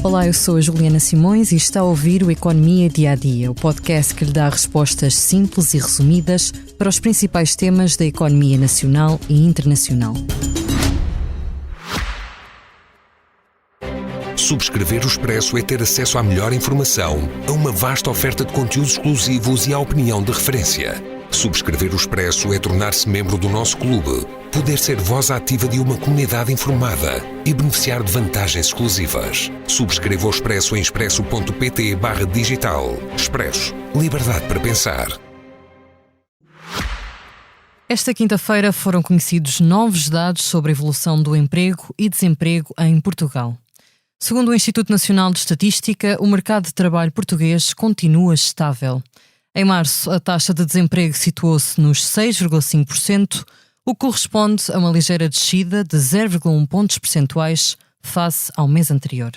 Olá, eu sou a Juliana Simões e está a ouvir o Economia Dia a Dia, o podcast que lhe dá respostas simples e resumidas para os principais temas da economia nacional e internacional. Subscrever o Expresso é ter acesso à melhor informação, a uma vasta oferta de conteúdos exclusivos e à opinião de referência. Subscrever o Expresso é tornar-se membro do nosso clube, poder ser voz ativa de uma comunidade informada e beneficiar de vantagens exclusivas. Subscreva o Expresso em expresso.pt/digital. Expresso. Liberdade para pensar. Esta quinta-feira foram conhecidos novos dados sobre a evolução do emprego e desemprego em Portugal. Segundo o Instituto Nacional de Estatística, o mercado de trabalho português continua estável. Em março, a taxa de desemprego situou-se nos 6,5%, o que corresponde a uma ligeira descida de 0,1 pontos percentuais face ao mês anterior.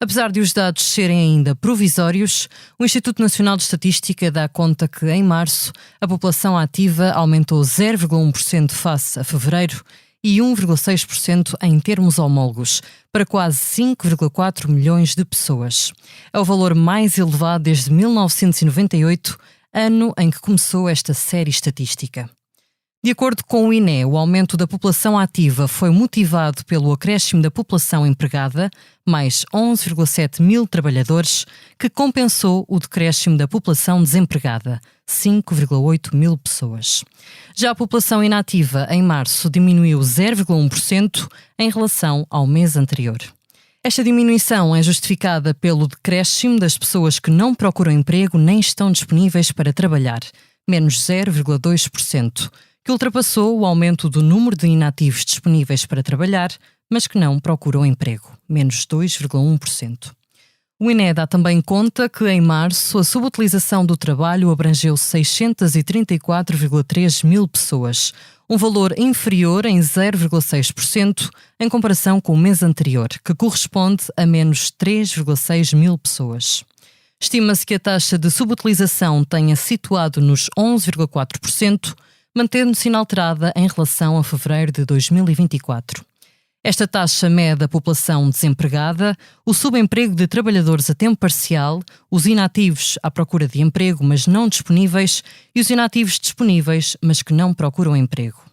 Apesar de os dados serem ainda provisórios, o Instituto Nacional de Estatística dá conta que, em março, a população ativa aumentou 0,1% face a fevereiro e 1,6% em termos homólogos, para quase 5,4 milhões de pessoas. É o valor mais elevado desde 1998, ano em que começou esta série estatística. De acordo com o INE, o aumento da população ativa foi motivado pelo acréscimo da população empregada, mais 11,7 mil trabalhadores, que compensou o decréscimo da população desempregada, 5,8 mil pessoas. Já a população inativa, em março, diminuiu 0,1% em relação ao mês anterior. Esta diminuição é justificada pelo decréscimo das pessoas que não procuram emprego nem estão disponíveis para trabalhar, menos 0,2%, que ultrapassou o aumento do número de inativos disponíveis para trabalhar, mas que não procuram emprego, menos 2,1%. O INE dá também conta que, em março, a subutilização do trabalho abrangeu 634,3 mil pessoas, um valor inferior em 0,6% em comparação com o mês anterior, que corresponde a menos 3,6 mil pessoas. Estima-se que a taxa de subutilização tenha situado nos 11,4%, mantendo-se inalterada em relação a fevereiro de 2024. Esta taxa mede a população desempregada, o subemprego de trabalhadores a tempo parcial, os inativos à procura de emprego, mas não disponíveis, e os inativos disponíveis, mas que não procuram emprego.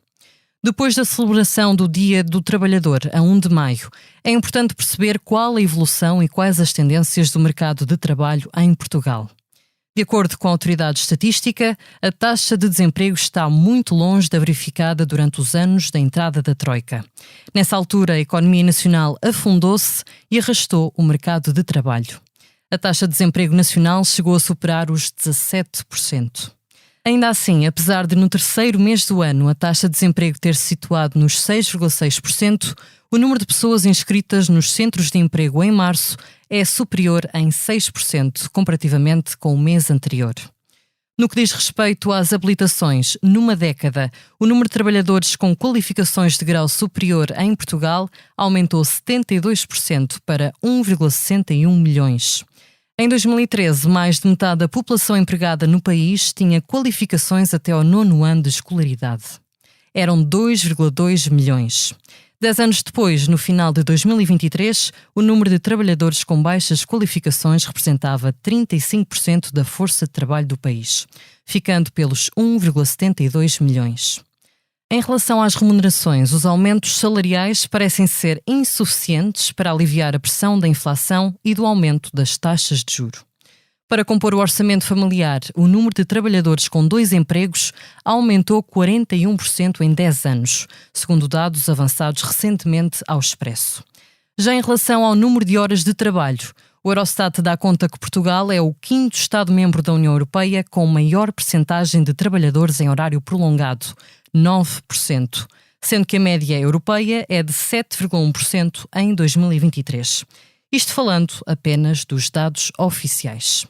Depois da celebração do Dia do Trabalhador, a 1 de maio, é importante perceber qual a evolução e quais as tendências do mercado de trabalho em Portugal. De acordo com a Autoridade de Estatística, a taxa de desemprego está muito longe da verificada durante os anos da entrada da Troika. Nessa altura, a economia nacional afundou-se e arrastou o mercado de trabalho. A taxa de desemprego nacional chegou a superar os 17%. Ainda assim, apesar de no terceiro mês do ano a taxa de desemprego ter se situado nos 6,6%, o número de pessoas inscritas nos centros de emprego em março é superior em 6% comparativamente com o mês anterior. No que diz respeito às habilitações, numa década, o número de trabalhadores com qualificações de grau superior em Portugal aumentou 72% para 1,61 milhões. Em 2013, mais de metade da população empregada no país tinha qualificações até ao 9º ano de escolaridade. Eram 2,2 milhões. 10 anos depois, no final de 2023, o número de trabalhadores com baixas qualificações representava 35% da força de trabalho do país, ficando pelos 1,72 milhões. Em relação às remunerações, os aumentos salariais parecem ser insuficientes para aliviar a pressão da inflação e do aumento das taxas de juros. Para compor o orçamento familiar, o número de trabalhadores com 2 empregos aumentou 41% em 10 anos, segundo dados avançados recentemente ao Expresso. Já em relação ao número de horas de trabalho, o Eurostat dá conta que Portugal é o 5º Estado-membro da União Europeia com maior percentagem de trabalhadores em horário prolongado, 9%, sendo que a média europeia é de 7,1% em 2023. Isto falando apenas dos dados oficiais.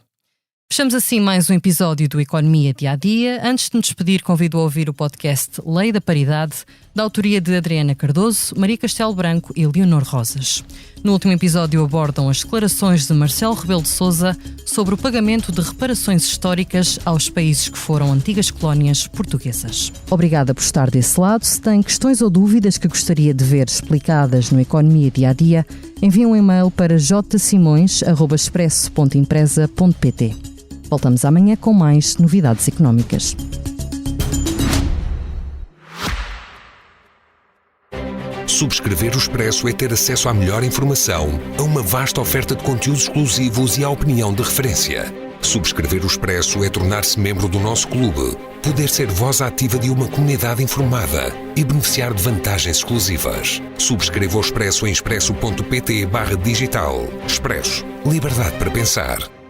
Fechamos assim mais um episódio do Economia Dia a Dia. Antes de me despedir, convido a ouvir o podcast Lei da Paridade, da autoria de Adriana Cardoso, Maria Castelo Branco e Leonor Rosas. No último episódio abordam as declarações de Marcelo Rebelo de Sousa sobre o pagamento de reparações históricas aos países que foram antigas colónias portuguesas. Obrigada por estar desse lado. Se tem questões ou dúvidas que gostaria de ver explicadas no Economia Dia a Dia, envie um e-mail para jsimões@expresso.empresa.pt. Voltamos amanhã com mais novidades económicas. Subscrever o Expresso é ter acesso à melhor informação, a uma vasta oferta de conteúdos exclusivos e à opinião de referência. Subscrever o Expresso é tornar-se membro do nosso clube, poder ser voz ativa de uma comunidade informada e beneficiar de vantagens exclusivas. Subscreva o Expresso em expresso.pt/digital. Expresso. Liberdade para pensar.